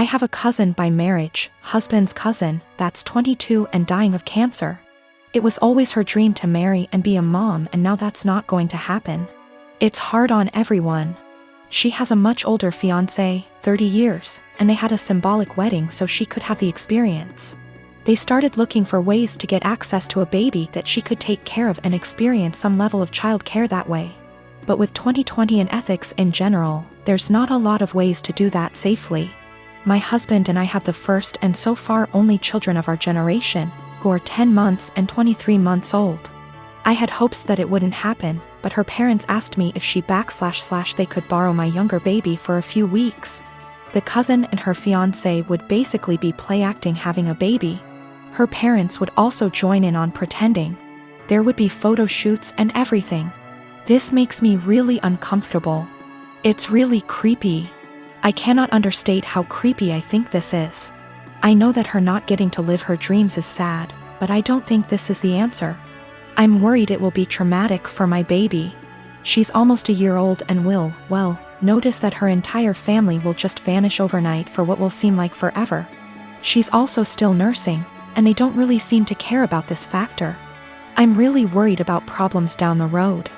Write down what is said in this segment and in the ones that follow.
I have a cousin by marriage, husband's cousin, that's 22 and dying of cancer. It was always her dream to marry and be a mom, and now that's not going to happen. It's hard on everyone. She has a much older fiancé, 30 years, and they had a symbolic wedding so she could have the experience. They started looking for ways to get access to a baby that she could take care of and experience some level of child care that way. But with 2020 and ethics in general, there's not a lot of ways to do that safely. My husband and I have the first and so far only children of our generation, who are 10 months and 23 months old. I had hopes that it wouldn't happen, but her parents asked me if she / they could borrow my younger baby for a few weeks. The cousin and her fiancé would basically be play acting having a baby. Her parents would also join in on pretending. There would be photo shoots and everything. This makes me really uncomfortable. It's really creepy. I cannot understate how creepy I think this is. I know that her not getting to live her dreams is sad, but I don't think this is the answer. I'm worried it will be traumatic for my baby. She's almost a year old and will, well, notice that her entire family will just vanish overnight for what will seem like forever. She's also still nursing, and they don't really seem to care about this factor. I'm really worried about problems down the road.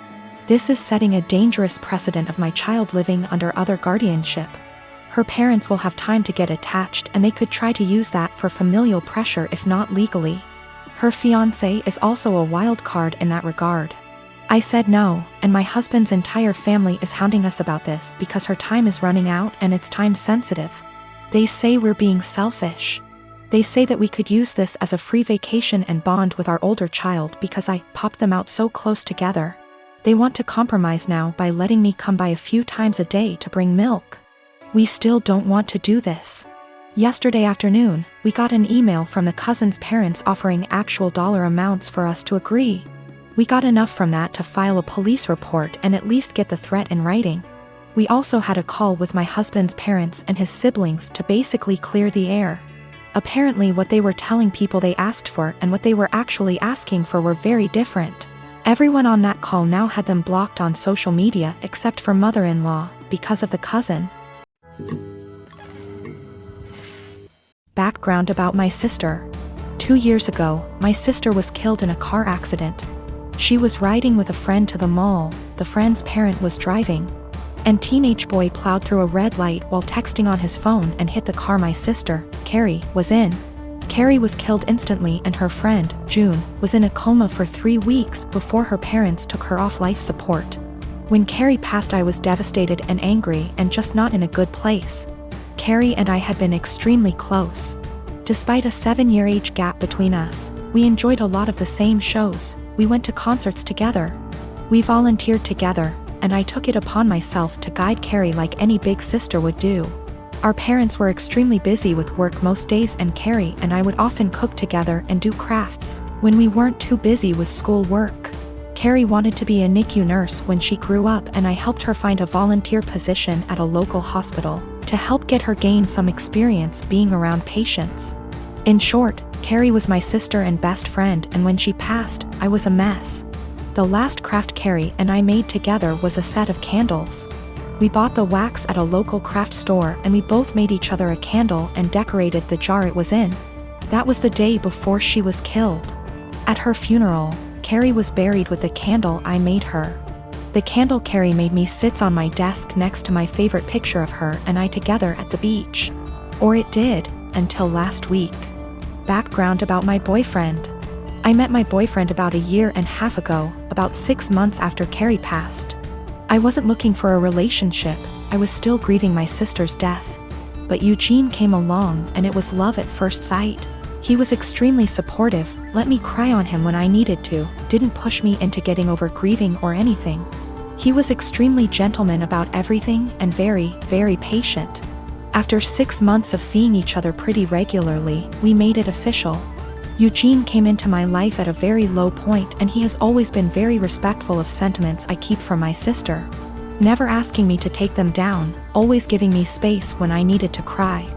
This is setting a dangerous precedent of my child living under other guardianship. Her parents will have time to get attached, and they could try to use that for familial pressure if not legally. Her fiancé is also a wild card in that regard. I said no, and my husband's entire family is hounding us about this because her time is running out and it's time sensitive. They say we're being selfish. They say that we could use this as a free vacation and bond with our older child because I popped them out so close together. They want to compromise now by letting me come by a few times a day to bring milk. We still don't want to do this. Yesterday afternoon, we got an email from the cousin's parents offering actual dollar amounts for us to agree. We got enough from that to file a police report and at least get the threat in writing. We also had a call with my husband's parents and his siblings to basically clear the air. Apparently what they were telling people they asked for and what they were actually asking for were very different. Everyone on that call now had them blocked on social media except for mother-in-law, because of the cousin. Background about my sister. 2 years ago, my sister was killed in a car accident. She was riding with a friend to the mall, the friend's parent was driving, and teenage boy plowed through a red light while texting on his phone and hit the car my sister, Carrie, was in. Carrie was killed instantly and her friend, June, was in a coma for 3 weeks before her parents took her off life support. When Carrie passed, I was devastated and angry and just not in a good place. Carrie and I had been extremely close. Despite a 7-year age gap between us, we enjoyed a lot of the same shows, we went to concerts together. We volunteered together, and I took it upon myself to guide Carrie like any big sister would do. Our parents were extremely busy with work most days, and Carrie and I would often cook together and do crafts when we weren't too busy with school work. Carrie wanted to be a NICU nurse when she grew up, and I helped her find a volunteer position at a local hospital to help get her gain some experience being around patients. In short, Carrie was my sister and best friend, and when she passed, I was a mess. The last craft Carrie and I made together was a set of candles. We bought the wax at a local craft store, and we both made each other a candle and decorated the jar it was in. That was the day before she was killed. At her funeral, Carrie was buried with the candle I made her. The candle Carrie made me sits on my desk next to my favorite picture of her and I together at the beach. Or it did, until last week. Background about my boyfriend. I met my boyfriend about 1.5 years ago, about 6 months after Carrie passed. I wasn't looking for a relationship, I was still grieving my sister's death. But Eugene came along and it was love at first sight. He was extremely supportive, let me cry on him when I needed to, didn't push me into getting over grieving or anything. He was extremely gentleman about everything and very, very patient. After 6 months of seeing each other pretty regularly, we made it official. Eugene came into my life at a very low point, and he has always been very respectful of sentiments I keep for my sister. Never asking me to take them down, always giving me space when I needed to cry.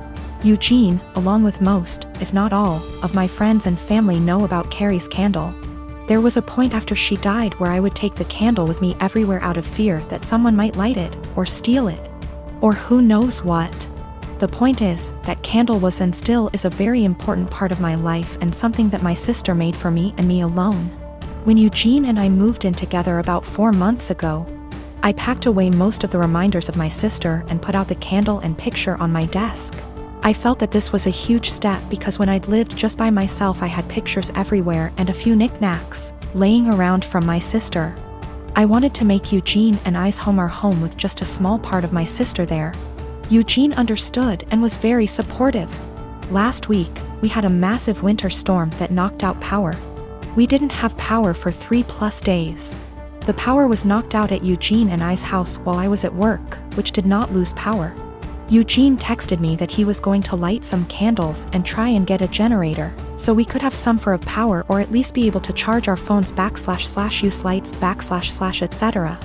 Eugene, along with most, if not all, of my friends and family know about Carrie's candle. There was a point after she died where I would take the candle with me everywhere out of fear that someone might light it, or steal it. Or who knows what. The point is, that candle was and still is a very important part of my life and something that my sister made for me and me alone. When Eugene and I moved in together about 4 months ago, I packed away most of the reminders of my sister and put out the candle and picture on my desk. I felt that this was a huge step because when I'd lived just by myself I had pictures everywhere and a few knickknacks laying around from my sister. I wanted to make Eugene and I's home our home with just a small part of my sister there. Eugene understood and was very supportive. Last week, we had a massive winter storm that knocked out power. We didn't have power for 3+ days. The power was knocked out at Eugene and I's house while I was at work, which did not lose power. Eugene texted me that he was going to light some candles and try and get a generator, so we could have some for of power or at least be able to charge our phones / use lights / etc.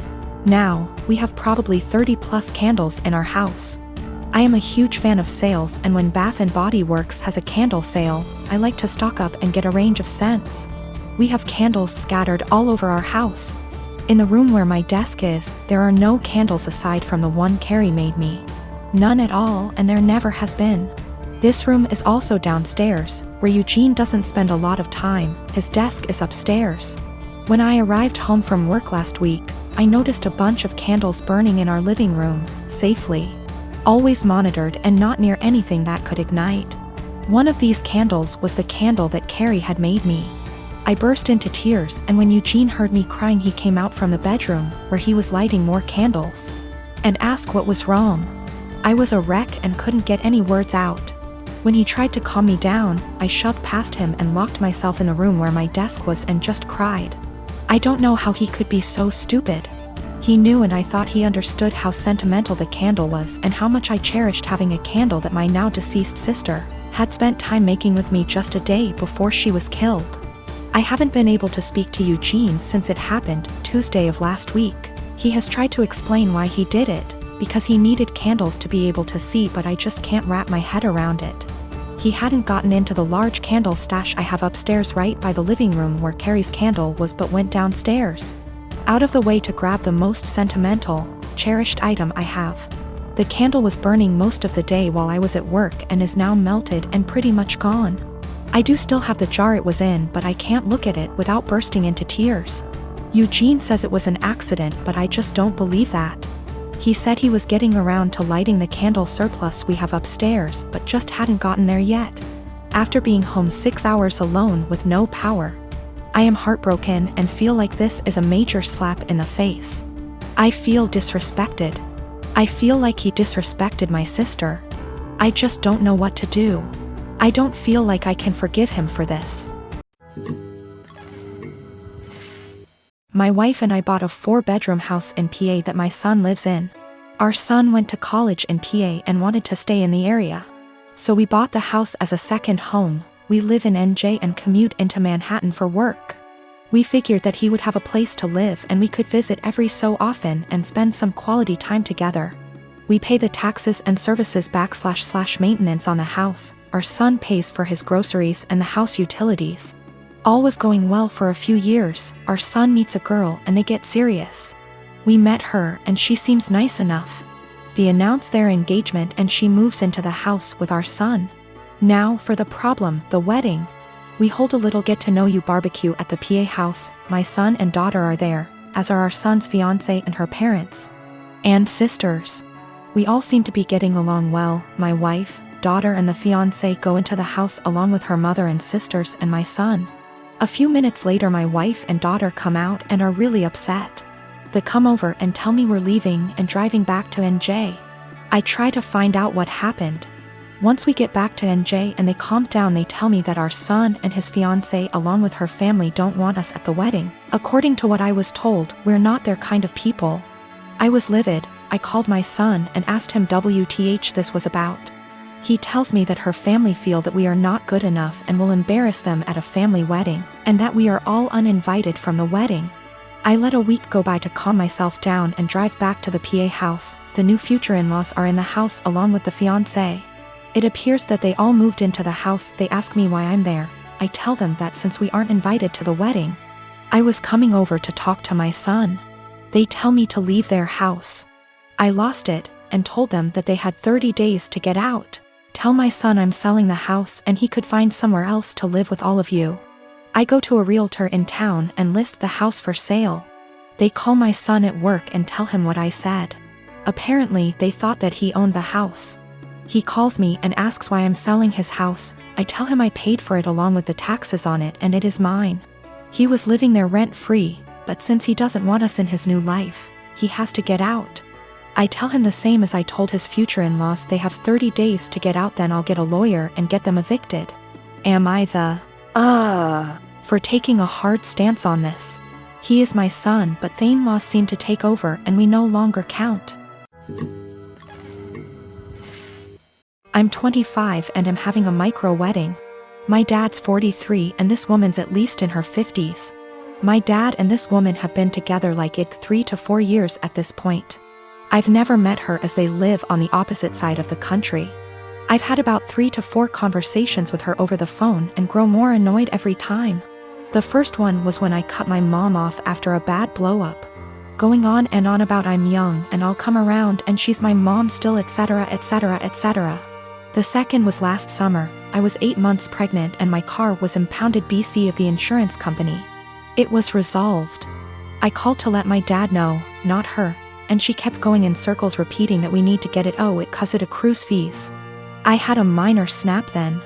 Now, we have probably 30+ candles in our house. I am a huge fan of sales, and when Bath & Body Works has a candle sale, I like to stock up and get a range of scents. We have candles scattered all over our house. In the room where my desk is, there are no candles aside from the one Carrie made me. None at all, and there never has been. This room is also downstairs, where Eugene doesn't spend a lot of time. His desk is upstairs. When I arrived home from work last week, I noticed a bunch of candles burning in our living room, safely. Always monitored and not near anything that could ignite. One of these candles was the candle that Carrie had made me. I burst into tears, and when Eugene heard me crying he came out from the bedroom, where he was lighting more candles, and asked what was wrong. I was a wreck and couldn't get any words out. When he tried to calm me down, I shoved past him and locked myself in the room where my desk was and just cried. I don't know how he could be so stupid. He knew, and I thought he understood how sentimental the candle was and how much I cherished having a candle that my now deceased sister had spent time making with me just a day before she was killed. I haven't been able to speak to Eugene since it happened, Tuesday of last week. He has tried to explain why he did it, because he needed candles to be able to see, but I just can't wrap my head around it. He hadn't gotten into the large candle stash I have upstairs right by the living room where Carrie's candle was, but went downstairs, out of the way to grab the most sentimental, cherished item I have. The candle was burning most of the day while I was at work and is now melted and pretty much gone. I do still have the jar it was in, but I can't look at it without bursting into tears. Eugene says it was an accident, but I just don't believe that. He said he was getting around to lighting the candle surplus we have upstairs, but just hadn't gotten there yet. After being home 6 hours alone with no power, I am heartbroken and feel like this is a major slap in the face. I feel disrespected. I feel like he disrespected my sister. I just don't know what to do. I don't feel like I can forgive him for this. My wife and I bought a 4-bedroom house in PA that my son lives in. Our son went to college in PA and wanted to stay in the area, so we bought the house as a second home. We live in NJ and commute into Manhattan for work. We figured that he would have a place to live and we could visit every so often and spend some quality time together. We pay the taxes and services / maintenance on the house. Our son pays for his groceries and the house utilities. All was going well for a few years. Our son meets a girl and they get serious. We met her and she seems nice enough. They announce their engagement and she moves into the house with our son. Now for the problem, the wedding. We hold a little get-to-know-you barbecue at the PA house. My son and daughter are there, as are our son's fiancé and her parents. And sisters. We all seem to be getting along well. My wife, daughter and the fiancé go into the house along with her mother and sisters and my son. A few minutes later my wife and daughter come out and are really upset. They come over and tell me we're leaving and driving back to NJ. I try to find out what happened. Once we get back to NJ and they calm down, they tell me that our son and his fiancée along with her family don't want us at the wedding. According to what I was told, we're not their kind of people. I was livid. I called my son and asked him WTH this was about. He tells me that her family feel that we are not good enough and will embarrass them at a family wedding, and that we are all uninvited from the wedding. I let a week go by to calm myself down and drive back to the PA house. The new future in-laws are in the house along with the fiancé. It appears that they all moved into the house. They ask me why I'm there. I tell them that since we aren't invited to the wedding, I was coming over to talk to my son. They tell me to leave their house. I lost it, and told them that they had 30 days to get out. Tell my son I'm selling the house and he could find somewhere else to live with all of you. I go to a realtor in town and list the house for sale. They call my son at work and tell him what I said. Apparently they thought that he owned the house. He calls me and asks why I'm selling his house. I tell him I paid for it along with the taxes on it and it is mine. He was living there rent-free, but since he doesn't want us in his new life, he has to get out. I tell him the same as I told his future in-laws, they have 30 days to get out, then I'll get a lawyer and get them evicted. Am I the for taking a hard stance on this? He is my son, but the in-laws seem to take over and we no longer count. I'm 25 and am having a micro wedding. My dad's 43 and this woman's at least in her 50s. My dad and this woman have been together like 3 to 4 years at this point. I've never met her as they live on the opposite side of the country. I've had about 3 to 4 conversations with her over the phone and grow more annoyed every time. The first one was when I cut my mom off after a bad blow-up. Going on and on about I'm young and I'll come around and she's my mom still, etc, etc, etc. The second was last summer. I was 8 months pregnant and my car was impounded BC of the insurance company. It was resolved. I called to let my dad know, not her, and she kept going in circles repeating that we need to get it cause it accrues fees. I had a minor snap then.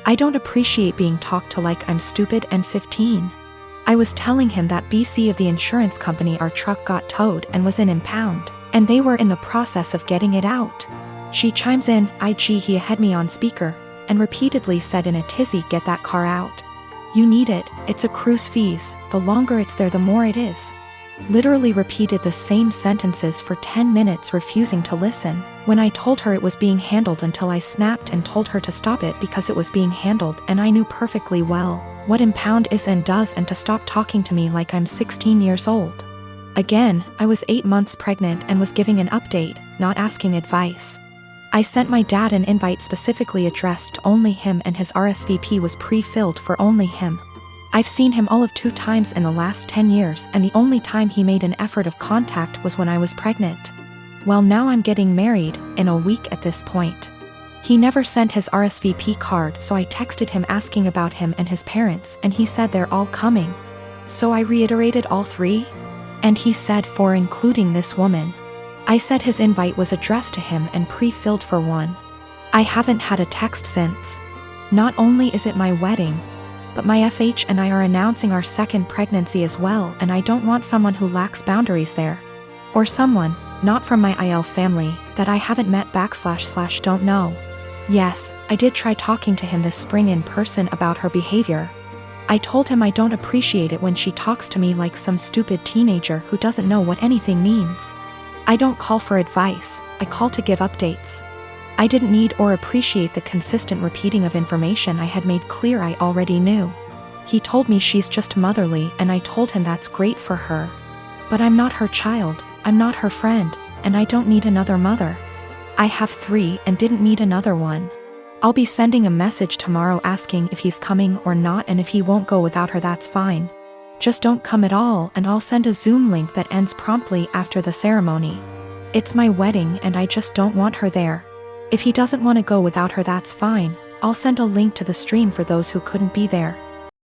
I don't appreciate being talked to like I'm stupid and 15. I was telling him that BC of the insurance company our truck got towed and was in impound, and they were in the process of getting it out. She chimes in, he had me on speaker, and repeatedly said in a tizzy, get that car out. You need it, it's accrues fees, the longer it's there the more it is. Literally repeated the same sentences for 10 minutes, refusing to listen. When I told her it was being handled until I snapped and told her to stop it because it was being handled and I knew perfectly well what impound is and does and to stop talking to me like I'm 16 years old. Again, I was 8 months pregnant and was giving an update, not asking advice. I sent my dad an invite specifically addressed to only him and his RSVP was pre-filled for only him. I've seen him all of 2 times in the last 10 years and the only time he made an effort of contact was when I was pregnant. Well, now I'm getting married, in a week at this point. He never sent his RSVP card, so I texted him asking about him and his parents and he said they're all coming. So I reiterated all 3? And he said 4 including this woman. I said his invite was addressed to him and pre-filled for 1. I haven't had a text since. Not only is it my wedding, but my FH and I are announcing our 2nd pregnancy as well, and I don't want someone who lacks boundaries there. Or someone, not from my IL family, that I haven't met / don't know. Yes, I did try talking to him this spring in person about her behavior. I told him I don't appreciate it when she talks to me like some stupid teenager who doesn't know what anything means. I don't call for advice, I call to give updates. I didn't need or appreciate the consistent repeating of information I had made clear I already knew. He told me she's just motherly and I told him that's great for her. But I'm not her child, I'm not her friend, and I don't need another mother. I have 3 and didn't need another one. I'll be sending a message tomorrow asking if he's coming or not, and if he won't go without her that's fine. Just don't come at all, and I'll send a Zoom link that ends promptly after the ceremony. It's my wedding and I just don't want her there. If he doesn't want to go without her that's fine, I'll send a link to the stream for those who couldn't be there.